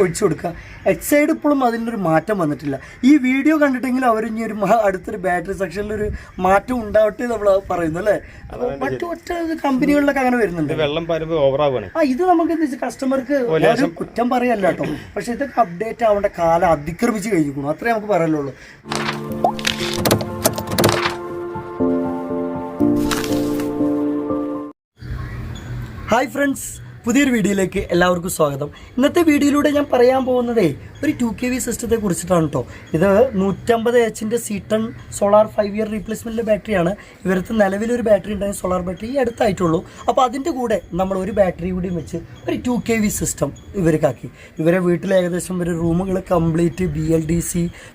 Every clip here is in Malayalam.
ഒഴിച്ചു കൊടുക്കുക. എച്ച് സൈഡ് ഇപ്പോഴും അതിനൊരു മാറ്റം വന്നിട്ടില്ല. ഈ വീഡിയോ കണ്ടിട്ടെങ്കിലും അവർ ഇനി ഒരു അടുത്തൊരു ബാറ്ററി സെക്ഷനിലൊരു മാറ്റം ഉണ്ടാവട്ടെ നമ്മൾ പറയുന്നു അല്ലേ. അപ്പോൾ മറ്റു ഒറ്റ കമ്പനികളിലൊക്കെ അങ്ങനെ വരുന്നുണ്ട്. ഇത് നമുക്ക് എന്താ വെച്ചാൽ കസ്റ്റമർക്ക് കുറ്റം പറയല്ല കേട്ടോ, പക്ഷെ ഇതൊക്കെ അപ്ഡേറ്റ് ആവേണ്ട കാലം അതിക്രമിച്ച് കഴിഞ്ഞിരിക്കുന്നു, അത്രേ നമുക്ക് പറയാനുള്ളൂ. ഹായ് ഫ്രണ്ട്സ്, പുതിയൊരു വീഡിയോയിലേക്ക് എല്ലാവർക്കും സ്വാഗതം. ഇന്നത്തെ വീഡിയോയിലൂടെ ഞാൻ പറയാൻ പോകുന്നതേ ഒരു 2kV സിസ്റ്റത്തെ കുറിച്ചിട്ടാണ് കേട്ടോ. ഇത് 150H C10 സോളാർ 5 ഇയർ റീപ്ലേസ്മെൻറ്റിലെ ബാറ്ററിയാണ്. ഇവരത്ത് നിലവിലൊരു ബാറ്ററി ഉണ്ടായ സോളാർ ബാറ്ററി ഈ അടുത്തായിട്ടുള്ളൂ. അപ്പോൾ അതിൻ്റെ കൂടെ നമ്മൾ ഒരു ബാറ്ററി കൂടിയും വെച്ച് ഒരു 2kV സിസ്റ്റം ഇവർക്കാക്കി. ഇവരെ വീട്ടിൽ ഏകദേശം ഒരു റൂമുകൾ കംപ്ലീറ്റ് BLDC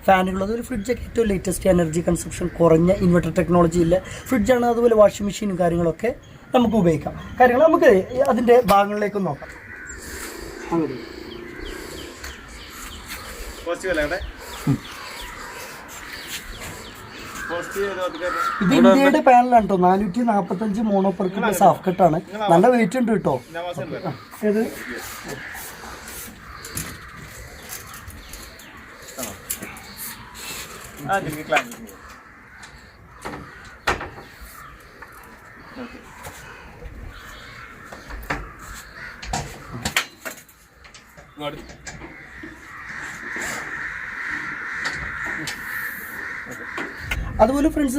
ഫാനുകൾ, അതൊരു ഫ്രിഡ്ജൊക്കെ ഏറ്റവും ലേറ്റസ്റ്റ് എനർജി കൺസപ്ഷൻ കുറഞ്ഞ ഇൻവെർട്ടർ ടെക്നോളജിയിലെ ഫ്രിഡ്ജാണ്. അതുപോലെ വാഷിംഗ് മെഷീനും കാര്യങ്ങളൊക്കെ നമുക്ക് ഉപയോഗിക്കാം. കാര്യങ്ങൾ നമുക്ക് അതിൻ്റെ ഭാഗങ്ങളിലേക്ക് നോക്കാം. ഇത് ഇന്ത്യയുടെ പാനലാണ് കേട്ടോ. 445 മോണോപെർക്ക് സാഫ് കട്ടാണ്. നല്ല വെയിറ്റ് ഉണ്ട് കേട്ടോ. ഏത് അതുപോലെ ഫ്രണ്ട്സ്,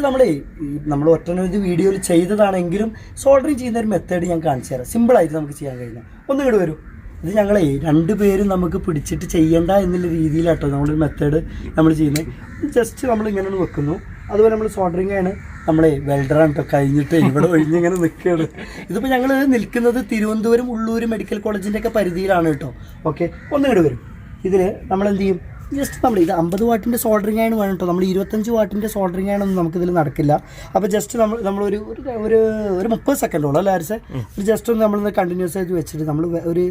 നമ്മൾ ഒറ്റനവധി വീഡിയോയിൽ ചെയ്തതാണെങ്കിലും സോൾഡറിങ് ചെയ്യുന്ന ഒരു മെത്തേഡ് ഞാൻ കാണിച്ചു തരാം. സിമ്പിളായിട്ട് നമുക്ക് ചെയ്യാൻ കഴിയുന്ന ഒന്നും ഇങ്ങോട്ട് വരും. ഇത് ഞങ്ങളെ രണ്ടുപേരും നമുക്ക് പിടിച്ചിട്ട് ചെയ്യണ്ട എന്നുള്ള രീതിയിലാട്ടോ നമ്മളൊരു മെത്തേഡ് നമ്മൾ ചെയ്യുന്നത്. ജസ്റ്റ് നമ്മൾ ഇങ്ങനെ വെക്കുന്നു. അതുപോലെ നമ്മൾ സോൾഡറിങ് ആണ്, വെൽഡറാണ് കേട്ടോ. കഴിഞ്ഞിട്ട് ഇവിടെ ഒഴിഞ്ഞിങ്ങനെ നിൽക്കുകയാണ്. ഇതിപ്പോൾ ഞങ്ങൾ നിൽക്കുന്നത് തിരുവനന്തപുരം ഉള്ളൂർ മെഡിക്കൽ കോളേജിൻ്റെ ഒക്കെ പരിധിയിലാണ് കേട്ടോ. ഓക്കെ, ഒന്നിങ്ങോട്ട് വരും. ഇതിൽ നമ്മളെന്ത് ചെയ്യും, ജസ്റ്റ് ഇത് 50 വാട്ടിൻ്റെ സോൾഡറിങ് ആണ് വേണം കേട്ടോ. നമ്മൾ 25 വാട്ടിൻ്റെ സോൾഡറിങ് ആണൊന്നും നമുക്കിതിൽ നടക്കില്ല. അപ്പോൾ ജസ്റ്റ് നമ്മളൊരു ഒരു 30 സെക്കൻഡോളം അല്ലേ ആരിസെ, ഒരു ജസ്റ്റ് ഒന്ന് നമ്മളൊന്ന് കണ്ടിന്യൂസ് ആയിട്ട് വെച്ചിട്ട് നമ്മൾ ഒരു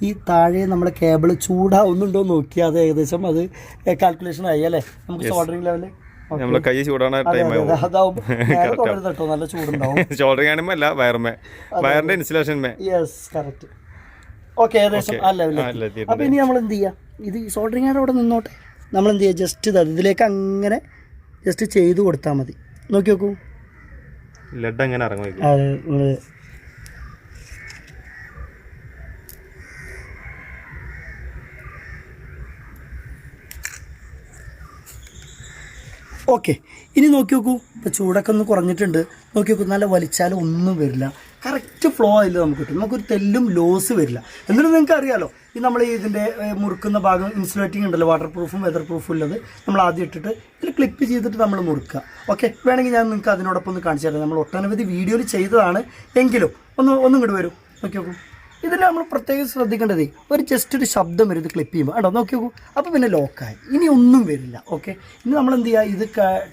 ഈ താഴെ നമ്മുടെ കേബിൾ ചൂടാവുന്നുണ്ടോ നോക്കിയാൽ അത് ഏകദേശം അത് കാൽക്കുലേഷൻ ആയി അല്ലേ. നമുക്ക് സോൾഡറിങ് ലെവല് കൈ ചൂടാണ് കേട്ടോ, നല്ല ചൂടുണ്ടാവും. ഓക്കെ, ഏകദേശം ആ ലെവലിൽ. അപ്പോൾ ഇനി നമ്മൾ എന്ത് ചെയ്യുക, ഇത് സോൾഡറിങ് ആണ് അവിടെ നിന്നോട്ടെ. നമ്മളെന്ത് ചെയ്യുക, ജസ്റ്റ് ഇതിലേക്ക് അങ്ങനെ ജസ്റ്റ് ചെയ്ത് കൊടുത്താൽ മതി. നോക്കി നോക്കൂ, ലഡ് അങ്ങനെ ഇറങ്ങി. ഓക്കെ, ഇനി നോക്കി നോക്കൂ. ഇപ്പോൾ ചൂടൊക്കെ ഒന്ന് കുറഞ്ഞിട്ടുണ്ട്. നോക്കി നോക്കൂ, നല്ല വലിച്ചാലും ഒന്നും വരില്ല. കറക്റ്റ് ഫ്ലോ ആയില്ല നമുക്ക് കിട്ടും. നമുക്കൊരു തെല്ലും ലോസ് വരില്ല. എന്നിട്ട് നിങ്ങൾക്ക് അറിയാമല്ലോ, ഈ നമ്മൾ ഇതിൻ്റെ മുറുക്കുന്ന ഭാഗം ഇൻസുലേറ്റിംഗ് ഉണ്ടല്ലോ, വാട്ടർ പ്രൂഫും വെതർ പ്രൂഫും ഉള്ളത്. നമ്മൾ ആദ്യം ഇട്ടിട്ട് ഇതിൽ ക്ലിപ്പ് ചെയ്തിട്ട് നമ്മൾ മുറുക്കുക. ഓക്കെ, വേണമെങ്കിൽ ഞാൻ നിങ്ങൾക്ക് അതിനോടൊപ്പം ഒന്ന് കാണിച്ചു തരാം. നമ്മൾ ഒട്ടനവധി വീഡിയോയിൽ ചെയ്തതാണ്, എങ്കിലും ഒന്നും ഇങ്ങോട്ട് വരും. നോക്കി നോക്കൂ, ഇതിൽ നമ്മൾ പ്രത്യേകം ശ്രദ്ധിക്കേണ്ടത് ഒരു ജസ്റ്റ് ഒരു ശബ്ദം വരും ഇത് ക്ലിപ്പ് ചെയ്യുമ്പോൾ. കേട്ടോ, നോക്കി നോക്കൂ. അപ്പോൾ പിന്നെ ലോക്കായി, ഇനി ഒന്നും വരില്ല. ഓക്കെ, ഇനി നമ്മൾ എന്ത് ചെയ്യുക, ഇത്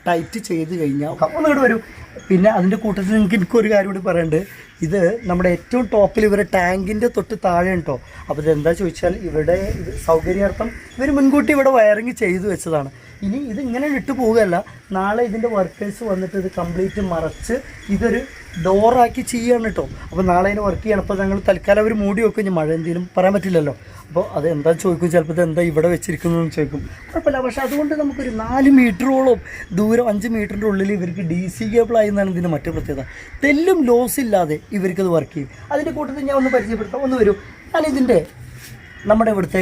ടൈറ്റ് ചെയ്ത് കഴിഞ്ഞാൽ ഒന്നിങ്ങോട്ട് വരും. പിന്നെ അതിൻ്റെ കൂട്ടത്തിൽ എനിക്കൊരു കാര്യം കൂടി പറയേണ്ടത്, ഇത് നമ്മുടെ ഏറ്റവും ടോപ്പിൽ ഇവരെ ടാങ്കിൻ്റെ തൊട്ട് താഴെ ഉണ്ടോ. അപ്പോൾ ഇതെന്താ ചോദിച്ചാൽ, ഇവിടെ സൗകര്യാർത്ഥം ഇവർ മുൻകൂട്ടി ഇവിടെ വയറിങ് ചെയ്തു വെച്ചതാണ്. ഇനി ഇത് ഇങ്ങനെ ഇട്ട് പോവുകയല്ല, നാളെ ഇതിൻ്റെ വർക്കേഴ്സ് വന്നിട്ട് ഇത് കംപ്ലീറ്റ് മറച്ച് ഇതൊരു ഡോറാക്കി ചെയ്യാണ് കേട്ടോ. അപ്പോൾ നാളെ അതിന് വർക്ക് ചെയ്യണം. അപ്പോൾ ഞങ്ങൾ തൽക്കാലം അവർ മൂടി വെക്കും. ഇനി മഴ എന്തെങ്കിലും പറയാൻ പറ്റില്ലല്ലോ. അപ്പോൾ അത് എന്താ ചോദിക്കും, ചിലപ്പോൾ ഇത് എന്താ ഇവിടെ വെച്ചിരിക്കുന്നതെന്ന് ചോദിക്കും. കുഴപ്പമില്ല, പക്ഷേ അതുകൊണ്ട് നമുക്കൊരു 4 മീറ്ററോളം ദൂരം, 5 മീറ്ററിൻ്റെ ഉള്ളിൽ ഇവർക്ക് DC കേബിളായി എന്നാണ് ഇതിൻ്റെ മറ്റു പ്രത്യേകത. തെല്ലും ലോസ് ഇല്ലാതെ ഇവർക്കത് വർക്ക് ചെയ്യും. അതിൻ്റെ കൂട്ടത്തിൽ ഞാൻ ഒന്ന് പരിചയപ്പെടുത്താം. ഒന്ന് വരും. ഞാനിതിൻ്റെ നമ്മുടെ ഇവിടുത്തെ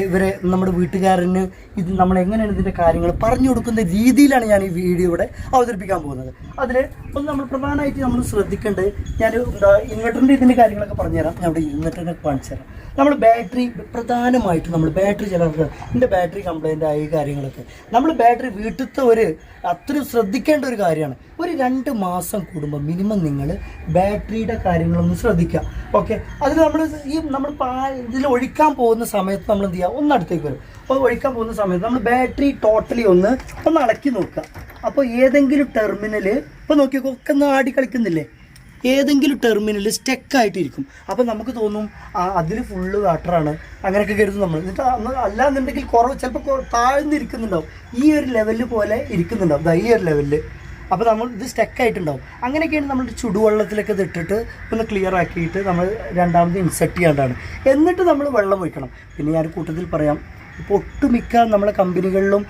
നമ്മുടെ വീട്ടുകാരന് ഇത് നമ്മളെങ്ങനെയാണ് ഇതിൻ്റെ കാര്യങ്ങൾ പറഞ്ഞു കൊടുക്കുന്ന രീതിയിലാണ് ഞാൻ ഈ വീഡിയോ ഇവിടെ അവതരിപ്പിക്കാൻ പോകുന്നത്. അതിൽ ഒന്ന് നമ്മൾ പ്രധാനമായിട്ട് നമ്മൾ ശ്രദ്ധിക്കേണ്ടത്, ഞാൻ ഇൻവെർട്ടറിൻ്റെ ഇതിൻ്റെ കാര്യങ്ങളൊക്കെ പറഞ്ഞുതരാം. ഞാൻ ഇവിടെ ഇരുന്നിട്ട് കാണിച്ചു തരാം. നമ്മൾ ബാറ്ററി പ്രധാനമായിട്ടും നമ്മൾ ബാറ്ററി ചിലർക്ക് എൻ്റെ ബാറ്ററി കംപ്ലൈൻ്റ് ആയ കാര്യങ്ങളൊക്കെ നമ്മൾ ബാറ്ററി വീട്ടിലത്തെ അത്രയും ശ്രദ്ധിക്കേണ്ട ഒരു കാര്യമാണ്. ഒരു 2 മാസം കൂടുമ്പോൾ മിനിമം നിങ്ങൾ ബാറ്ററിയുടെ കാര്യങ്ങളൊന്ന് ശ്രദ്ധിക്കുക. ഓക്കെ, അതിൽ നമ്മൾ ഇതിൽ ഒഴിക്കാൻ പോകുന്ന സമയത്ത് നമ്മൾ എന്ത് ചെയ്യുക, ഒന്ന് അടുത്തേക്ക് വരും. അപ്പോൾ ഒഴിക്കാൻ പോകുന്ന സമയത്ത് നമ്മൾ ബാറ്ററി ടോട്ടലി ഒന്ന് അളക്കി നോക്കുക. അപ്പോൾ ഏതെങ്കിലും ടെർമിനൽ ഇപ്പോൾ നോക്കിയൊക്കെ ഒക്കെ ഒന്ന് ആടി കളിക്കുന്നില്ലേ, ഏതെങ്കിലും ടെർമിനൽ സ്റ്റക്കായിട്ടിരിക്കും. അപ്പോൾ നമുക്ക് തോന്നും അതിൽ ഫുള്ള് വാട്ടറാണ്, അങ്ങനെയൊക്കെ കരുതും നമ്മൾ. എന്നിട്ട് അല്ലാന്നുണ്ടെങ്കിൽ ചിലപ്പോൾ താഴ്ന്നിരിക്കുന്നുണ്ടാവും, ഈ ഒരു ലെവലിൽ പോലെ ഇരിക്കുന്നുണ്ടാവും, ഈ ഒരു ലെവലിൽ. അപ്പോൾ നമ്മൾ ഇത് സ്റ്റക്കായിട്ടുണ്ടാവും. അങ്ങനെയൊക്കെയാണ് നമ്മൾ ചുടുവെള്ളത്തിലൊക്കെ ഇട്ടിട്ട് ഒന്ന് ക്ലിയർ ആക്കിയിട്ട് നമ്മൾ രണ്ടാമത് ഇൻസെർട്ട് ചെയ്യാണ്ടാണ്. എന്നിട്ട് നമ്മൾ വെള്ളം ഒഴിക്കണം. പിന്നെ ഞാൻ കൂട്ടത്തിൽ പറയാം, ഇപ്പോൾ ഒട്ടുമിക്ക നമ്മളെ കമ്പനികളിലും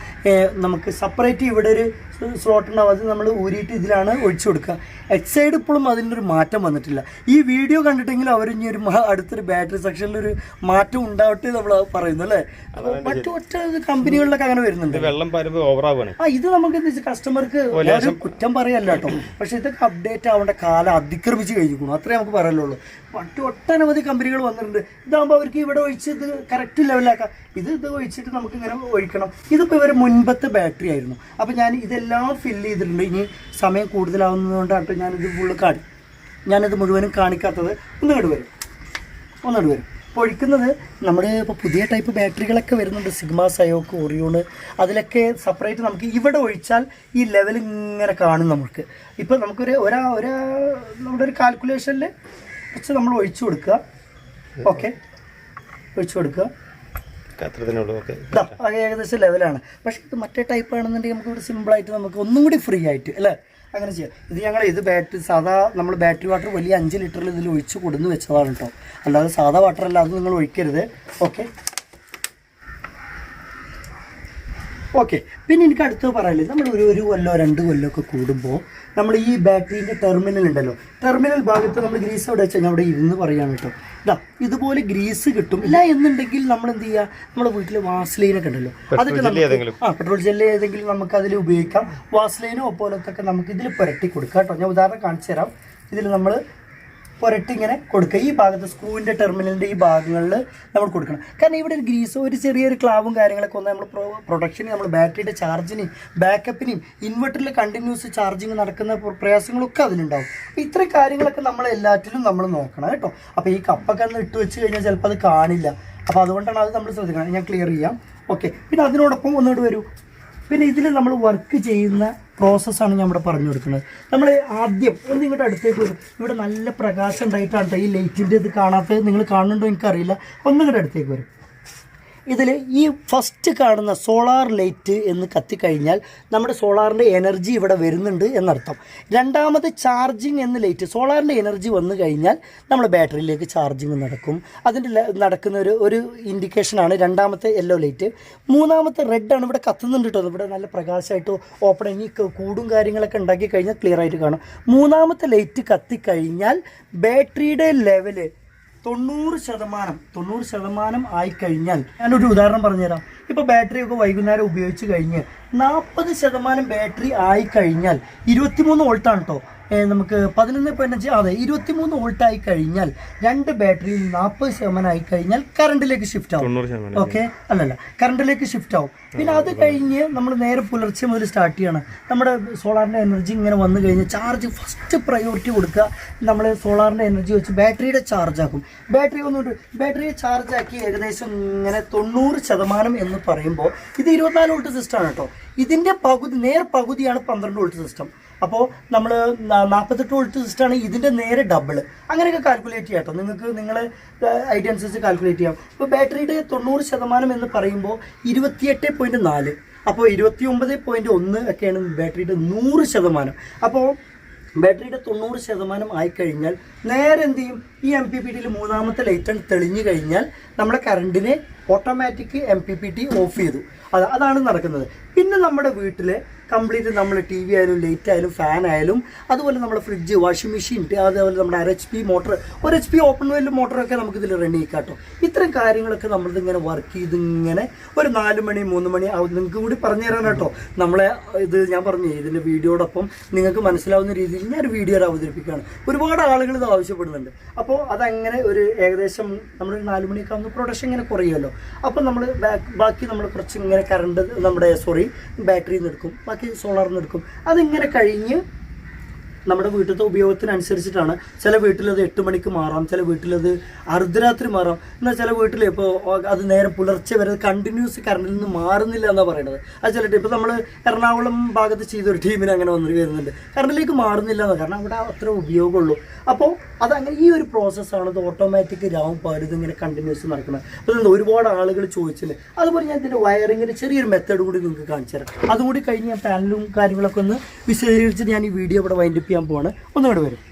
നമുക്ക് സെപ്പറേറ്റ് ഇവിടെ ഒരു സ്ലോട്ട് ഉണ്ടാവും, അത് നമ്മൾ ഊരിയിട്ട് ഇതിലാണ് ഒഴിച്ചു കൊടുക്കുക. എക്സൈഡ് ഇപ്പോഴും അതിൻ്റെ ഒരു മാറ്റം വന്നിട്ടില്ല. ഈ വീഡിയോ കണ്ടിട്ടെങ്കിലും അവർ ഇനി ഒരു അടുത്തൊരു ബാറ്ററി സെക്ഷനിലൊരു മാറ്റം ഉണ്ടാവട്ടെ നമ്മൾ പറയുന്നു അല്ലേ. അപ്പോൾ മറ്റു ഒറ്റ കമ്പനികളിലൊക്കെ അങ്ങനെ വരുന്നുണ്ട്. വെള്ളം ഓവറാവുകയാണ്. ഇത് നമുക്ക് എന്താ വെച്ചാൽ കസ്റ്റമർക്ക് കുറ്റം പറയല്ല കേട്ടോ, പക്ഷേ ഇതൊക്കെ അപ്ഡേറ്റ് ആവേണ്ട കാലം അതിക്രമിച്ച് കഴിഞ്ഞിരിക്കുന്നു, അത്രേ നമുക്ക് പറയാനുള്ളൂ. ഒട്ടനവധി കമ്പനികൾ വന്നിട്ടുണ്ട്. ഇതാകുമ്പോൾ അവർക്ക് ഇവിടെ ഒഴിച്ച് ഇത് കറക്റ്റ് ലെവലാക്കാം. ഇത് ഒഴിച്ചിട്ട് നമുക്ക് ഇങ്ങനെ ഒഴിക്കണം. ഇതിപ്പോൾ ഇവർ മുൻപത്തെ ബാറ്ററി ആയിരുന്നു. അപ്പോൾ ഞാൻ ഇതെല്ലാം ഫില്ല് ചെയ്തിട്ടുണ്ട്. ഇനി സമയം കൂടുതലാവുന്നതുകൊണ്ടാണ് ഞാനിത് ഞാനിത് മുഴുവനും കാണിക്കാത്തത്. ഒന്നുകൂടെ വരും. ഇപ്പോൾ ഒഴിക്കുന്നത് നമ്മുടെ ഇപ്പോൾ പുതിയ ടൈപ്പ് ബാറ്ററികളൊക്കെ വരുന്നുണ്ട്, സിഗ്മ, സയോക്ക്, ഓറിയോണ്, അതിലൊക്കെ സെപ്പറേറ്റ് നമുക്ക് ഇവിടെ ഒഴിച്ചാൽ ഈ ലെവൽ ഇങ്ങനെ കാണും. നമുക്ക് ഇപ്പോൾ നമുക്കൊരു നമ്മുടെ ഒരു കാൽക്കുലേഷനിൽ വെച്ച് നമ്മൾ ഒഴിച്ചു കൊടുക്കുക. ഓക്കെ, ഒഴിച്ചു കൊടുക്കുക. ഏകദേശം ലെവലാണ്. പക്ഷേ ഇത് മറ്റേ ടൈപ്പ് ആണെന്നുണ്ടെങ്കിൽ നമുക്ക് ഇവിടെ സിമ്പിളായിട്ട് നമുക്ക് ഒന്നും കൂടി ഫ്രീ ആയിട്ട് അല്ലേ അങ്ങനെ ചെയ്യാം. ഇത് ബാറ്ററി സാധാ നമ്മൾ ബാറ്ററി വാട്ടർ വലിയ 5 ലിറ്ററിൽ ഇതിൽ ഒഴിച്ച് കൊടുന്ന് വെച്ചതാണ് കേട്ടോ, അല്ലാതെ സാധാ വാട്ടർ അല്ല, അത് നിങ്ങൾ ഒഴിക്കരുത്. ഓക്കെ. പിന്നെ എനിക്ക് അടുത്ത് പറയാനില്ല, നമ്മൾ ഒരു കൊല്ലോ 2 കൊല്ലോ ഒക്കെ കൂടുമ്പോൾ നമ്മൾ ഈ ബാറ്ററീൻ്റെ ടെർമിനൽ ഉണ്ടല്ലോ, ടെർമിനൽ ഭാഗത്ത് നമ്മൾ ഗ്രീസ് അവിടെ വെച്ചാൽ ഞാൻ അവിടെ ഇരുന്ന് പറയുകയാണ് കേട്ടോ. ഇതുപോലെ ഗ്രീസ് കിട്ടും. ഇല്ല എന്നുണ്ടെങ്കിൽ നമ്മൾ എന്ത് ചെയ്യുക, നമ്മുടെ വീട്ടിൽ വാസ്ലൈനൊക്കെ ഉണ്ടല്ലോ, അതൊക്കെ നമുക്ക് പെട്രോൾ ജെല്ല് ഏതെങ്കിലും നമുക്ക് അതിൽ ഉപയോഗിക്കാം. വാസ്ലൈനോ പോലത്തൊക്കെ നമുക്ക് ഇതിൽ പുരട്ടി കൊടുക്കാം കേട്ടോ. ഞാൻ ഉദാഹരണം കാണിച്ചു തരാം. ഇതിൽ നമ്മൾ പുരട്ടി ഇങ്ങനെ കൊടുക്കുക. ഈ ഭാഗത്ത് സ്ക്രൂവിൻ്റെ ടെർമിനലിൻ്റെ ഈ ഭാഗങ്ങളിൽ നമ്മൾ കൊടുക്കണം. കാരണം ഇവിടെ ഒരു ഗ്രീസോ ഒരു ചെറിയൊരു ക്ലാവും കാര്യങ്ങളൊക്കെ വന്നാൽ നമ്മൾ പ്രൊഡക്ഷന് നമ്മൾ ബാറ്ററിയുടെ ചാർജിനെയും ബാക്കപ്പിനെയും ഇൻവെർട്ടറിൽ കണ്ടിന്യൂസ് ചാർജിങ് നടക്കുന്ന പ്രയാസങ്ങളൊക്കെ അതിലുണ്ടാവും. അപ്പോൾ ഇത്രയും കാര്യങ്ങളൊക്കെ നമ്മൾ എല്ലാറ്റിലും നമ്മൾ നോക്കണം കേട്ടോ. അപ്പോൾ ഈ കപ്പൊക്കെ ഒന്ന് ഇട്ട് വെച്ച് കഴിഞ്ഞാൽ ചിലപ്പോൾ അത് കാണില്ല. അപ്പോൾ അതുകൊണ്ടാണ് അത് നമ്മൾ ശ്രദ്ധിക്കണം. ഞാൻ ക്ലിയർ ചെയ്യാം. ഓക്കെ. പിന്നെ അതിനോടൊപ്പം ഒന്നുകൂടി വരൂ. പിന്നെ ഇതിൽ നമ്മൾ വർക്ക് ചെയ്യുന്ന പ്രോസസ്സാണ് ഞാൻ ഇവിടെ പറഞ്ഞു കൊടുക്കുന്നത്. നമ്മൾ ആദ്യം ഒന്ന് ഇങ്ങോട്ട് അടുത്തേക്ക് വരും. ഇവിടെ നല്ല പ്രകാശം ഉണ്ടായിട്ടാണ് ഈ ലൈറ്റിൻ്റെ ഇത് കാണാത്തത്, നിങ്ങൾ കാണുന്നുണ്ടോ എനിക്കറിയില്ല. ഒന്നിങ്ങോട്ട് അടുത്തേക്ക് വരും. ഇതിൽ ഈ ഫസ്റ്റ് കാണുന്ന സോളാർ ലൈറ്റ് എന്ന് കത്തിക്കഴിഞ്ഞാൽ നമ്മുടെ സോളാറിൻ്റെ എനർജി ഇവിടെ വരുന്നുണ്ട് എന്നർത്ഥം. രണ്ടാമത് ചാർജിങ് എന്ന ലൈറ്റ്, സോളാറിൻ്റെ എനർജി വന്നു കഴിഞ്ഞാൽ നമ്മുടെ ബാറ്ററിയിലേക്ക് ചാർജിങ് നടക്കും. അതിൻ്റെ നടക്കുന്ന ഒരു ഇൻഡിക്കേഷനാണ് രണ്ടാമത്തെ യെല്ലോ ലൈറ്റ്. മൂന്നാമത്തെ റെഡാണ് ഇവിടെ കത്തുന്നുണ്ട് കേട്ടോ. ഇവിടെ നല്ല പ്രകാശമായിട്ട് ഓപ്പൺ ഈ കൂടും കാര്യങ്ങളൊക്കെ ഉണ്ടാക്കി കഴിഞ്ഞാൽ ക്ലിയർ ആയിട്ട് കാണും. മൂന്നാമത്തെ ലൈറ്റ് കത്തിക്കഴിഞ്ഞാൽ ബാറ്ററിയുടെ ലെവല് 90% ആയിക്കഴിഞ്ഞാൽ, ഞാനൊരു ഉദാഹരണം പറഞ്ഞുതരാം. ഇപ്പോൾ ബാറ്ററിയൊക്കെ വൈകുന്നേരം ഉപയോഗിച്ച് കഴിഞ്ഞ് 40% ബാറ്ററി ആയിക്കഴിഞ്ഞാൽ 23 വോൾട്ടാണ് കേട്ടോ. നമുക്ക് 11.5 അതെ 23 വോൾട്ടായി കഴിഞ്ഞാൽ 2 ബാറ്ററിയിൽ 40% ആയി കഴിഞ്ഞാൽ കറണ്ടിലേക്ക് ഷിഫ്റ്റ് ആവും. ഓക്കെ, അല്ലല്ല കറണ്ടിലേക്ക് ഷിഫ്റ്റ് ആവും. പിന്നെ അത് കഴിഞ്ഞ് നമ്മൾ നേരെ പുലർച്ചെ മുതൽ സ്റ്റാർട്ട് ചെയ്യണം. നമ്മുടെ സോളാറിൻ്റെ എനർജി ഇങ്ങനെ വന്നു കഴിഞ്ഞാൽ ചാർജ് ഫസ്റ്റ് പ്രയോറിറ്റി കൊടുക്കുക. നമ്മൾ സോളാറിൻ്റെ എനർജി വെച്ച് ബാറ്ററിയുടെ ചാർജ് ആക്കും. ബാറ്ററിയെ ചാർജ് ആക്കി ഏകദേശം ഇങ്ങനെ 90% എന്ന് പറയുമ്പോൾ ഇത് 24 വോൾട്ട് സിസ്റ്റമാണ് കേട്ടോ. ഇതിൻ്റെ പകുതിയാണ് 12 വോൾട്ട് സിസ്റ്റം. അപ്പോൾ നമ്മൾ 48 വോൾട്ട് സിസ്റ്റമാണ്, ഇതിൻ്റെ നേരെ ഡബിൾ. അങ്ങനെയൊക്കെ കാൽക്കുലേറ്റ് ചെയ്യാം കേട്ടോ. നിങ്ങൾക്ക് നിങ്ങളെ ഐഡിയ അനുസരിച്ച് കാൽക്കുലേറ്റ് ചെയ്യാം. ഇപ്പോൾ ബാറ്ററിയുടെ 90% എന്ന് പറയുമ്പോൾ 28.4, അപ്പോൾ 29.1 ഒക്കെയാണ് ബാറ്ററിയുടെ 100%. അപ്പോൾ ബാറ്ററിയുടെ 90% ആയിക്കഴിഞ്ഞാൽ നേരെ എന്ത് ചെയ്യും, ഈ MPPT മൂന്നാമത്തെ ലൈറ്റ് തെളിഞ്ഞു കഴിഞ്ഞാൽ നമ്മുടെ കറണ്ടിനെ ഓട്ടോമാറ്റിക് MPPT ഓഫ് ചെയ്തു. അതാണ് നടക്കുന്നത്. പിന്നെ നമ്മുടെ വീട്ടിൽ കംപ്ലീറ്റ് നമ്മൾ TV ആയാലും ലൈറ്റ് ആയാലും ഫാൻ ആയാലും അതുപോലെ നമ്മുടെ ഫ്രിഡ്ജ്, വാഷിംഗ് മെഷീൻ, അതേപോലെ നമ്മുടെ 1 HP motor, 1 HP open well മോട്ടറൊക്കെ നമുക്കിതിൽ റൺ ചെയ്യിക്കാം കേട്ടോ. ഇത്തരം കാര്യങ്ങളൊക്കെ നമ്മളിതിങ്ങനെ വർക്ക് ചെയ്തിങ്ങനെ ഒരു 4 മണി 3 മണി നിങ്ങൾക്ക് കൂടി പറഞ്ഞു തരാൻ കേട്ടോ. നമ്മളെ ഇത് ഞാൻ പറഞ്ഞു ഇതിൻ്റെ വീഡിയോടൊപ്പം നിങ്ങൾക്ക് മനസ്സിലാവുന്ന രീതിയിൽ ഞാനൊരു വീഡിയോ അവതരിപ്പിക്കുകയാണ്. ഒരുപാട് ആളുകൾ ഇത് ആവശ്യപ്പെടുന്നുണ്ട്. അപ്പോൾ അതങ്ങനെ ഒരു ഏകദേശം നമ്മളൊരു 4 മണിയൊക്കെ ആകുമ്പോൾ പ്രൊഡക്ഷൻ ഇങ്ങനെ കുറയുമല്ലോ. അപ്പോൾ നമ്മൾ ബാക്കി നമ്മൾ കുറച്ച് ഇങ്ങനെ കറണ്ട് ബാറ്ററിയിൽ നിന്ന് എടുക്കും, ബാക്കി സോളാറിൽ നിന്ന് എടുക്കും. അതിങ്ങനെ കഴിഞ്ഞ് നമ്മുടെ വീട്ടിലത്തെ ഉപയോഗത്തിനനുസരിച്ചിട്ടാണ്. ചില വീട്ടിലത് 8 മണിക്ക് മാറാം, ചില വീട്ടിലത് അർദ്ധരാത്രി മാറാം. എന്നാൽ ചില വീട്ടിൽ ഇപ്പോൾ അത് നേരെ പുലർച്ചെ വരെ കണ്ടിന്യൂസ് കറണ്ടിൽ നിന്ന് മാറുന്നില്ല എന്നാണ് പറയുന്നത്. അത് ചിലട്ട് ഇപ്പോൾ നമ്മൾ എറണാകുളം ഭാഗത്ത് ചെയ്തൊരു ടീമിന് അങ്ങനെ വരുന്നുണ്ട്, കറണ്ടിലേക്ക് മാറുന്നില്ല എന്ന്. കാരണം അവിടെ അത്ര ഉപയോഗമുള്ളൂ. അപ്പോൾ അതങ്ങനെ ഈ ഒരു പ്രോസസ്സാണ്. ഇത് ഓട്ടോമാറ്റിക് രാവും പാടും ഇങ്ങനെ കണ്ടിന്യൂസ് നടക്കുന്നത്. അപ്പോൾ ഒരുപാട് ആളുകൾ ചോദിച്ചില്ല. അതുപോലെ ഞാൻ ഇതിൻ്റെ വയറിങ്ങിൻ്റെ ചെറിയൊരു മെത്തേഡ് കൂടി നിങ്ങൾക്ക് കാണിച്ചു തരാം. അതുകൂടി കഴിഞ്ഞ് ഞാൻ പാനലും കാര്യങ്ങളൊക്കെ ഒന്ന് വിശദീകരിച്ചിട്ട് ഞാൻ ഈ വീഡിയോ ഇവിടെ വൈൻഡപ്പ് ചെയ്യാൻ പോവാണ്. ഒന്നുകൂടെ വരും.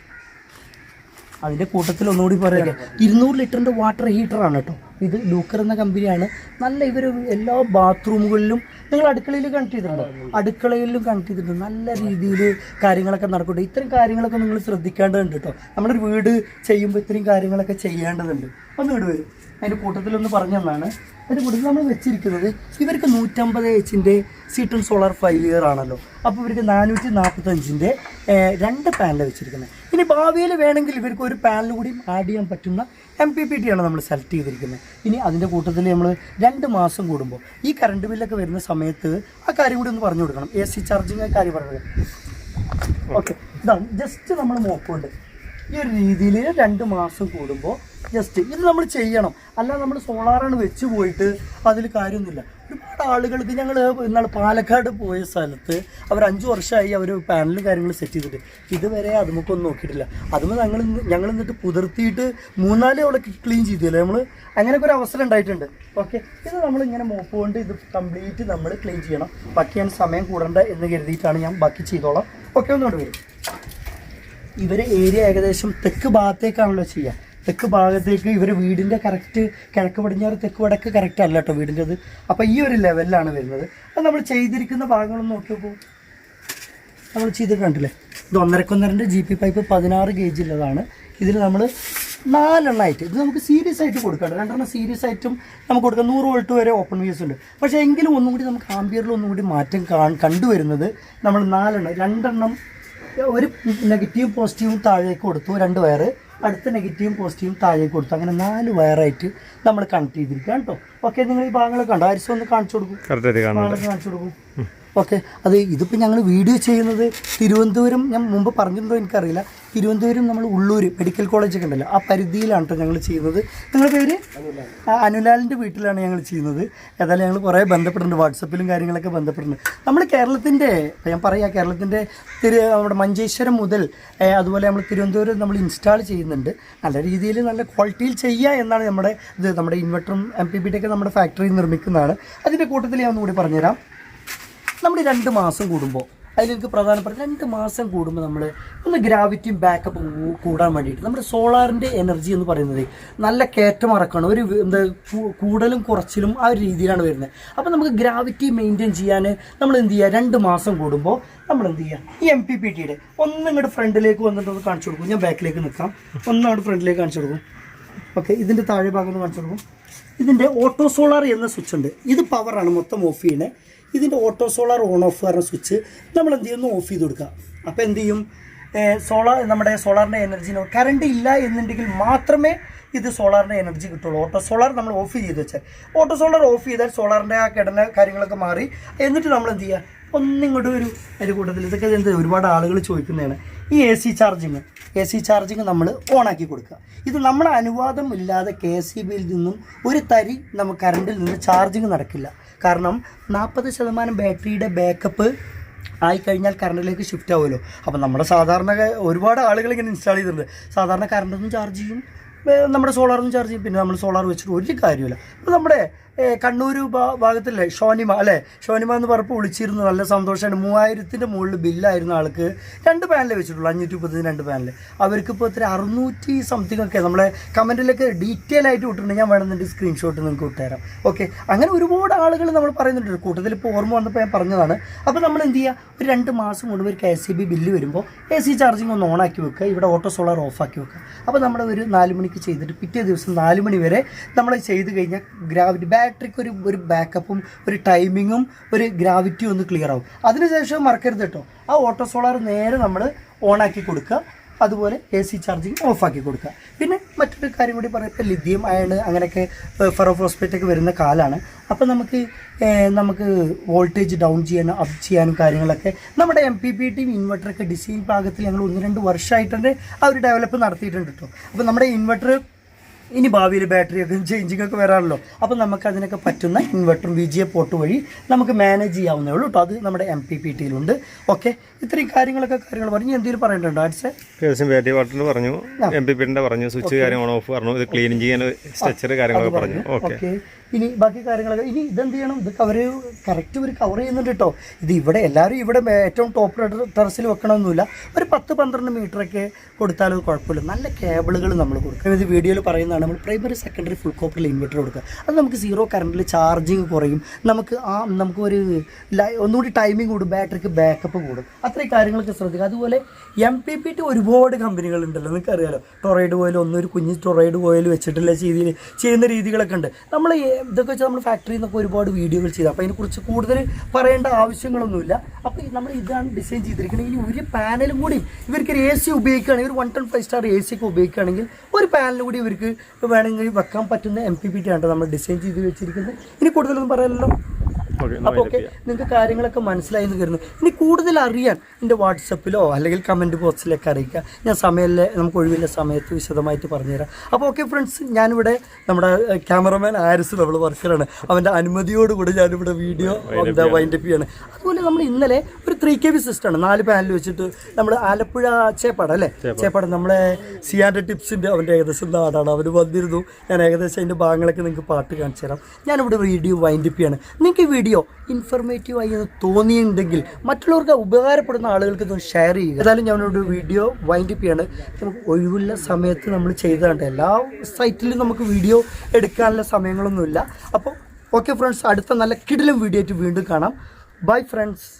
അതിൻ്റെ കൂട്ടത്തിൽ ഒന്നുകൂടി പറയാം 200 ലിറ്ററിൻ്റെ വാട്ടർ ഹീറ്ററാണ് കേട്ടോ ഇത്. ലൂക്കർ എന്ന കമ്പനിയാണ്. നല്ല ഇവർ എല്ലാ ബാത്റൂമുകളിലും നിങ്ങൾ അടുക്കളയിൽ കണക്ട് ചെയ്തിട്ടുണ്ടോ? അടുക്കളയിലും കണക്ട് ചെയ്തിട്ടുണ്ട്. നല്ല രീതിയിൽ കാര്യങ്ങളൊക്കെ നടക്കട്ടെ. ഇത്തരം കാര്യങ്ങളൊക്കെ നിങ്ങൾ ശ്രദ്ധിക്കേണ്ടതുണ്ട് കേട്ടോ. നമ്മളൊരു വീട് ചെയ്യുമ്പോൾ ഇത്രയും കാര്യങ്ങളൊക്കെ ചെയ്യേണ്ടതുണ്ട്. ഒന്ന് വീട് വരും അതിൻ്റെ കൂട്ടത്തിലൊന്ന് പറഞ്ഞു തന്നാണ്. അതിൻ്റെ കൂട്ടത്തിൽ നമ്മൾ വെച്ചിരിക്കുന്നത് ഇവർക്ക് 150 Hൻ്റെ സീറ്റൺ സോളാർ 5 ഇയർ ആണല്ലോ. അപ്പോൾ ഇവർക്ക് 445ൻ്റെ 2 പാനൽ വെച്ചിരിക്കുന്നത്. ഇനി ഭാവിയിൽ വേണമെങ്കിൽ ഇവർക്ക് ഒരു പാനൽ കൂടി ആഡ് ചെയ്യാൻ പറ്റുന്ന MPPT ആണ് നമ്മൾ സെലക്ട് ചെയ്തിരിക്കുന്നത്. ഇനി അതിൻ്റെ കൂട്ടത്തിൽ നമ്മൾ 2 മാസം കൂടുമ്പോൾ ഈ കറണ്ട് ബില്ലൊക്കെ വരുന്ന സമയത്ത് ആ കാര്യം കൂടി ഒന്ന് പറഞ്ഞു കൊടുക്കണം. AC ചാർജിങ് കാര്യം പറഞ്ഞത്. ഓക്കെ, ഇതാണ് ജസ്റ്റ് നമ്മൾ നോക്കുന്നുണ്ട് ഈ ഒരു രീതിയിൽ 2 മാസം കൂടുമ്പോൾ ജസ്റ്റ് ഇത് നമ്മൾ ചെയ്യണം. അല്ല നമ്മൾ സോളാറാണ് വെച്ച് പോയിട്ട് അതിൽ കാര്യമൊന്നുമില്ല. ഒരുപാട് ആളുകൾക്ക് ഞങ്ങൾ ഇന്നാൾ പാലക്കാട് പോയ സ്ഥലത്ത് അവർ 5 വർഷമായി അവർ പാനലും കാര്യങ്ങളും സെറ്റ് ചെയ്തിട്ട് ഇതുവരെ അതുമൊക്കൊന്നും നോക്കിയിട്ടില്ല. അതുമ്പോൾ ഞങ്ങൾ എന്നിട്ട് പുതിർത്തിയിട്ട് 3-4 അവിടെ ക്ലീൻ ചെയ്തില്ലേ നമ്മൾ. അങ്ങനെയൊക്കെ ഒരു അവസരം ഉണ്ടായിട്ടുണ്ട്. ഓക്കെ, ഇത് നമ്മളിങ്ങനെ മോപ്പ് കൊണ്ട് ഇത് കംപ്ലീറ്റ് നമ്മൾ ക്ലീൻ ചെയ്യണം. ബാക്കി ഞാൻ സമയം കൂടണ്ട എന്ന് കരുതിയിട്ടാണ് ഞാൻ ബാക്കി ചെയ്തോളാം. ഓക്കെ, ഒന്നുകൊണ്ട് വരും. ഇവരെ ഏരിയ ഏകദേശം തെക്ക് ഭാഗത്തേക്കാണല്ലോ ചെയ്യുക. തെക്ക് ഭാഗത്തേക്ക് ഇവർ വീടിൻ്റെ കറക്റ്റ് കിഴക്ക് പടിഞ്ഞാറ് തെക്ക് വടക്ക് കറക്റ്റ് അല്ല കേട്ടോ വീടിൻ്റെത്. അപ്പോൾ ഈ ഒരു ലെവലിലാണ് വരുന്നത്. അത് നമ്മൾ ചെയ്തിരിക്കുന്ന ഭാഗങ്ങളൊന്നും നോക്കി നോക്കൂ. നമ്മൾ ചെയ്തിട്ട് കണ്ടില്ലേ, ഇത് 1.5 GP പൈപ്പ് 16 gauge ഉള്ളതാണ്. ഇതിൽ നമ്മൾ 4 എണ്ണമായിട്ട് ഇത് നമുക്ക് സീരിയസ് ആയിട്ട് കൊടുക്കാം. 2 സീരിയസ് ആയിട്ടും നമുക്ക് കൊടുക്കാം. 100 വോൾട്ട് വരെ ഓപ്പൺ വ്യൂസ് ഉണ്ട്. പക്ഷേ എങ്കിലും ഒന്നും കൂടി നമുക്ക് ആംബിയറിൽ ഒന്നും കൂടി മാറ്റം കണ്ടുവരുന്നത് നമ്മൾ 4 എണ്ണം 2 എണ്ണം ഒരു നെഗറ്റീവും പോസിറ്റീവും താഴേക്ക് കൊടുത്തു, 2 വയർ അടുത്ത നെഗറ്റീവും പോസിറ്റീവും താഴേക്ക് കൊടുത്തു. അങ്ങനെ 4 വയറായിട്ട് നമ്മൾ കണക്ട് ചെയ്തിരിക്കുക കേട്ടോ. ഓക്കെ, നിങ്ങൾ ഈ ഭാഗങ്ങളൊക്കെ കണ്ടോ? ആരിസം ഒന്ന് കാണിച്ചു കൊടുക്കും, കാണിച്ചു കൊടുക്കും. ഓക്കെ, അത് ഇതിപ്പോൾ ഞങ്ങൾ വീഡിയോ ചെയ്യുന്നത് തിരുവനന്തപുരം, ഞാൻ മുമ്പ് പറഞ്ഞിട്ടുണ്ടോ എനിക്കറിയില്ല, തിരുവനന്തപുരം നമ്മൾ ഉള്ളൂർ മെഡിക്കൽ കോളേജൊക്കെ ഉണ്ടല്ലോ ആ പരിധിയിലാണ് കേട്ടോ ഞങ്ങൾ ചെയ്യുന്നത്. നിങ്ങളുടെ പേര്? അനുലാലിൻ്റെ വീട്ടിലാണ് ഞങ്ങൾ ചെയ്യുന്നത്. ഏതായാലും ഞങ്ങൾ കുറേ ബന്ധപ്പെടുന്നുണ്ട്, വാട്സപ്പിലും കാര്യങ്ങളൊക്കെ ബന്ധപ്പെടുന്നുണ്ട്. നമ്മൾ കേരളത്തിൻ്റെ, ഞാൻ പറയാം, കേരളത്തിൻ്റെ നമ്മുടെ മഞ്ചേശ്വരം മുതൽ അതുപോലെ നമ്മൾ തിരുവനന്തപുരം നമ്മൾ ഇൻസ്റ്റാൾ ചെയ്യുന്നുണ്ട്. നല്ല രീതിയിൽ നല്ല ക്വാളിറ്റിയിൽ ചെയ്യുക എന്നാണ് നമ്മുടെ ഇൻവെർട്ടറും MPPT ഒക്കെ നമ്മുടെ ഫാക്ടറിയിൽ നിർമ്മിക്കുന്നതാണ്. അതിൻ്റെ കൂട്ടത്തിൽ ഞാൻ ഒന്നുകൂടി പറഞ്ഞുതരാം. നമ്മൾ 2 മാസം കൂടുമ്പോൾ അതിലെനിക്ക് പ്രധാനപ്പെട്ട 2 മാസം കൂടുമ്പോൾ നമ്മൾ ഒന്ന് ഗ്രാവിറ്റിയും ബാക്കപ്പും കൂടാൻ വേണ്ടിയിട്ട് നമ്മുടെ സോളാറിൻ്റെ എനർജി എന്ന് പറയുന്നത് നല്ല കയറ്റം ഇറക്കണം. ഒരു കൂടലും കുറച്ചിലും ആ ഒരു രീതിയിലാണ് വരുന്നത്. അപ്പോൾ നമുക്ക് ഗ്രാവിറ്റി മെയിൻറ്റെയിൻ ചെയ്യാൻ നമ്മൾ എന്ത് ചെയ്യുക, 2 മാസം കൂടുമ്പോൾ നമ്മൾ എന്ത് ചെയ്യുക, ഈ MPPTയുടെ ഒന്ന് ഇങ്ങോട്ട് ഫ്രണ്ടിലേക്ക് വന്നിട്ട് ഒന്ന് കാണിച്ചു കൊടുക്കും. ഞാൻ ബാക്കിലേക്ക് നിൽക്കാം, അങ്ങോട്ട് ഫ്രണ്ടിലേക്ക് കാണിച്ചു കൊടുക്കും. ഓക്കെ, ഇതിൻ്റെ താഴെ ഭാഗം ഒന്ന് കാണിച്ചു കൊടുക്കും. ഇതിൻ്റെ ഓട്ടോ സോളാർ എന്ന സ്വിച്ച് ഉണ്ട്. ഇത് പവറാണ് മൊത്തം ഓഫ് ചെയ്യണേ. ഇതിൻ്റെ ഓട്ടോ സോളാർ ഓൺ ഓഫ് പറഞ്ഞ സ്വിച്ച് നമ്മൾ എന്ത് ചെയ്യുന്നു, ഓഫ് ചെയ്ത് കൊടുക്കുക. അപ്പോൾ എന്ത് ചെയ്യും, നമ്മുടെ സോളാറിൻ്റെ എനർജിന് കറണ്ട് ഇല്ല എന്നുണ്ടെങ്കിൽ മാത്രമേ ഇത് സോളാറിൻ്റെ എനർജി കിട്ടുള്ളൂ. ഓട്ടോ സോളാർ നമ്മൾ ഓഫ് ചെയ്ത് വെച്ചാൽ, ഓട്ടോ സോളാർ ഓഫ് ചെയ്താൽ സോളാറിൻ്റെ ആ കിടന്ന കാര്യങ്ങളൊക്കെ മാറി. എന്നിട്ട് നമ്മൾ എന്ത് ചെയ്യുക, ഒന്നിങ്ങോട്ട് ഒരു അതിൻ്റെ കൂട്ടത്തിൽ ഇതൊക്കെ എന്ത് ഒരുപാട് ആളുകൾ ചോദിക്കുന്നതാണ് ഈ AC ചാർജിങ് നമ്മൾ ഓണാക്കി കൊടുക്കുക. ഇത് നമ്മുടെ അനുവാദം ഇല്ലാതെ KSEBയിൽ നിന്നും ഒരു തരി നമുക്ക് കറണ്ടിൽ നിന്ന് ചാർജിങ് നടക്കില്ല. കാരണം 40% ബാറ്ററിയുടെ ബാക്കപ്പ് ആയിക്കഴിഞ്ഞാൽ കറണ്ടിലേക്ക് ഷിഫ്റ്റ് ആവുമല്ലോ. അപ്പം നമ്മുടെ സാധാരണ ഒരുപാട് ആളുകൾ ഇങ്ങനെ ഇൻസ്റ്റാൾ ചെയ്തിട്ടുണ്ട്. സാധാരണ കറണ്ടൊന്നും ചാർജ് ചെയ്യും, നമ്മുടെ സോളാറൊന്നും ചാർജ് ചെയ്യും. പിന്നെ നമ്മൾ സോളാർ വെച്ചിട്ട് ഒരു കാര്യമില്ല. അപ്പോൾ നമ്മുടെ കണ്ണൂർ ഭാഗത്തില്ലേ ഷോനിമ എന്ന് പറഞ്ഞപ്പോൾ വിളിച്ചിരുന്നു. നല്ല സന്തോഷമാണ്. 3000ൻ്റെ മുകളിൽ ബില്ലായിരുന്ന ആൾക്ക് 2 പാനലേ വെച്ചിട്ടുള്ളൂ, 530 2 പാനൽ. അവർക്കിപ്പോൾ ഇത്ര 600 സംതിങ് ഒക്കെ നമ്മളെ കമൻറ്റിലൊക്കെ ഡീറ്റെയിൽ ആയിട്ട് വിട്ടിട്ടുണ്ട്. ഞാൻ വേണമെന്നുണ്ടെങ്കിൽ സ്ക്രീൻഷോട്ട് നിങ്ങൾക്ക് വിട്ടുതരാം. ഓക്കെ, അങ്ങനെ ഒരുപാട് ആളുകൾ നമ്മൾ പറയുന്നുണ്ട്. കൂട്ടത്തിൽ ഇപ്പോൾ ഓർമ്മ വന്നപ്പോൾ ഞാൻ പറഞ്ഞതാണ്. അപ്പോൾ നമ്മൾ എന്ത് ചെയ്യുക, ഒരു 2 മാസം കൊണ്ട് ഒരു KSEB ബില്ല് വരുമ്പോൾ AC ചാർജിങ് ഒന്ന് ഓണാക്കി വെക്കുക, ഇവിടെ ഓട്ടോ സോളാർ ഓഫാക്കി വെക്കുക. അപ്പോൾ നമ്മുടെ ഒരു 4 മണിക്ക് ചെയ്തിട്ട് പിറ്റേ ദിവസം 4 മണി വരെ നമ്മൾ ചെയ്ത് കഴിഞ്ഞാൽ ഗ്രാവിറ്റി ബാറ്ററിക്ക് ഒരു ബാക്കപ്പും ഒരു ടൈമിങ്ങും ഒരു ഗ്രാവിറ്റിയും ഒന്ന് ക്ലിയർ ആവും. അതിനുശേഷം മറക്കരുത് കേട്ടോ, ആ ഓട്ടോ സോളാർ നേരെ നമ്മൾ ഓണാക്കി കൊടുക്കുക. അതുപോലെ AC ചാർജിങ് ഓഫാക്കി കൊടുക്കുക. പിന്നെ മറ്റൊരു കാര്യം കൂടി പറയാം, ഇപ്പോൾ ലിഥിയം അയൺ അങ്ങനെയൊക്കെ ഫെറോഫോസ്ഫേറ്റ് ഒക്കെ വരുന്ന കാലമാണ്. അപ്പോൾ നമുക്ക് വോൾട്ടേജ് ഡൗൺ ചെയ്യാനും അപ്പ് ചെയ്യാനും കാര്യങ്ങളൊക്കെ നമ്മുടെ MPPTയും ഇൻവെർട്ടറൊക്കെ ഡിസൈൻ ഭാഗത്തിൽ ഞങ്ങൾ 1-2 വർഷമായിട്ട് തന്നെ ആ ഒരു ഡെവലപ്പ് നടത്തിയിട്ടുണ്ട് കേട്ടോ. അപ്പോൾ നമ്മുടെ ഇൻവെർട്ടർ ഇനി ഭാവിയിൽ ബാറ്ററിയൊക്കെ ചേഞ്ചിങ് ഒക്കെ വരാമല്ലോ. അപ്പോൾ നമുക്ക് അതിനൊക്കെ പറ്റുന്ന ഇൻവെർട്ടറും VGA പോർട്ട് വഴി നമുക്ക് മാനേജ് ചെയ്യാവുന്നേ ഉള്ളൂ കേട്ടോ. അത് നമ്മുടെ MPPTയിലുണ്ട്. ഓക്കെ, ഇത്രയും കാര്യങ്ങൾ പറഞ്ഞു. എന്തെങ്കിലും പറയേണ്ടതുണ്ടോ ആഡ്സെ? വാട്ടറിന് പറഞ്ഞു, MPPTന്റെ പറഞ്ഞു, സ്വിച്ച് കാര്യം ഓൺ ഓഫ് പറഞ്ഞു, ഇത് ക്ലീൻ ചെയ്യാൻ സ്ട്രക്ചർ കാര്യങ്ങളൊക്കെ പറഞ്ഞു. ഓക്കെ, ഇനി ബാക്കി കാര്യങ്ങളൊക്കെ ഇനി ഇതെന്ത് ചെയ്യണം, ഇതൊക്കെ അവർ കറക്റ്റ് ഒരു കവർ ചെയ്യുന്നുണ്ട് കേട്ടോ. ഇത് ഇവിടെ എല്ലാവരും ഇവിടെ ഏറ്റവും ടോപ്പ് ടെറസിൽ വെക്കണമെന്നില്ല, ഒരു 10-12 മീറ്ററൊക്കെ കൊടുത്താലും കുഴപ്പമില്ല. നല്ല കേബിളുകൾ നമ്മൾ കൊടുക്കുക. ഇത് വീഡിയോയിൽ പറയുന്നതാണ്, നമ്മൾ പ്രൈമറി സെക്കൻഡറി ഫുൾ കോപ്പറിൽ ഇൻവെർട്ടർ കൊടുക്കുക. അത് നമുക്ക് സീറോ കറണ്ടിൽ ചാർജിങ് കുറയും, നമുക്കൊരു ഒന്നുകൂടി ടൈമിംഗ് കൂടും, ബാറ്ററിക്ക് ബാക്കപ്പ് കൂടും, അത്രയും കാര്യങ്ങളൊക്കെ ശ്രദ്ധിക്കുക. അതുപോലെ MPPT ഒരുപാട് കമ്പനികളുണ്ടല്ലോ, നിങ്ങൾക്കറിയാലോ. ടൊറൈഡ് കോയിൽ ഒരു കുഞ്ഞ് ടൊറൈഡ് കോയിൽ വെച്ചിട്ടുള്ള ചെയ്യുന്ന രീതികളൊക്കെ ഉണ്ട്. നമ്മൾ ഇതൊക്കെ വെച്ചാൽ നമ്മൾ ഫാക്ടറിയിൽ നിന്നൊക്കെ ഒരുപാട് വീഡിയോകൾ ചെയ്തു. അപ്പോൾ അതിനെക്കുറിച്ച് കൂടുതൽ പറയേണ്ട ആവശ്യങ്ങളൊന്നുമില്ല. അപ്പോൾ നമ്മൾ ഇതാണ് ഡിസൈൻ ചെയ്തിരിക്കുന്നത്. ഇനി ഒരു പാനലും കൂടി ഇവർക്ക് ഒരു AC ഉപയോഗിക്കുകയാണെങ്കിൽ, ഒരു 1 ton 5 star AC ഒക്കെ ഉപയോഗിക്കുകയാണെങ്കിൽ ഒരു പാനൽ കൂടി ഇവർക്ക് വേണമെങ്കിൽ വെക്കാൻ പറ്റുന്ന MPPT ആണ് നമ്മൾ ഡിസൈൻ ചെയ്ത് വെച്ചിരിക്കുന്നത്. ഇനി കൂടുതലൊന്നും പറയാനല്ലോ. അപ്പോൾ ഓക്കെ, നിങ്ങൾക്ക് കാര്യങ്ങളൊക്കെ മനസ്സിലായി എന്ന് കരുതുന്നു. ഇനി കൂടുതൽ അറിയാൻ എൻ്റെ വാട്സപ്പിലോ അല്ലെങ്കിൽ കമൻറ്റ് ബോക്സിലൊക്കെ അറിയിക്കുക. ഞാൻ നമുക്ക് ഒഴിവില്ല സമയത്ത് വിശദമായിട്ട് പറഞ്ഞുതരാം. അപ്പോൾ ഓക്കെ ഫ്രണ്ട്സ്, ഞാനിവിടെ നമ്മുടെ ക്യാമറമാൻ ആരിസ് നമ്മൾ വർക്കറാണ്, അവൻ്റെ അനുമതിയോടുകൂടി ഞാനിവിടെ വീഡിയോ വൈൻഡപ്പ് ചെയ്യാണ്. അതുപോലെ നമ്മൾ ഇന്നലെ ഒരു 3 kV സിസ്റ്റമാണ് 4 പാനൽ വെച്ചിട്ട് നമ്മൾ ആലപ്പുഴ ചേപ്പാട് നമ്മളെ സിയാൻ്റെ ടിപ്സിൻ്റെ അവൻ്റെ ഏകദേശം നാടാണ്, അവർ വന്നിരുന്നു. ഞാൻ ഏകദേശം അതിൻ്റെ ഭാഗങ്ങളൊക്കെ നിങ്ങൾക്ക് പാട്ട് കാണിച്ചു തരാം. ഞാനിവിടെ വീഡിയോ വൈൻഡപ്പ് ചെയ്യാണ്. നിങ്ങൾക്ക് വീഡിയോ ഇൻഫർമേറ്റീവായി എന്ന് തോന്നിയിട്ടുണ്ടെങ്കിൽ മറ്റുള്ളവർക്ക് ഉപകാരപ്പെടുന്ന ആളുകൾക്ക് ഇതൊന്ന് ഷെയർ ചെയ്യുക. ഏതായാലും ഞാനൊരു വീഡിയോ വൈൻഡപ്പ് ചെയ്യാണ്. നമുക്ക് ഒഴിവുള്ള സമയത്ത് നമ്മൾ ചെയ്തതാണ്, എല്ലാ സൈറ്റിലും നമുക്ക് വീഡിയോ എടുക്കാനുള്ള സമയങ്ങളൊന്നുമില്ല. അപ്പോൾ ഓക്കെ ഫ്രണ്ട്സ്, അടുത്ത നല്ല കിടിലം വീഡിയോ ആയിട്ട് വീണ്ടും കാണാം. Bye friends.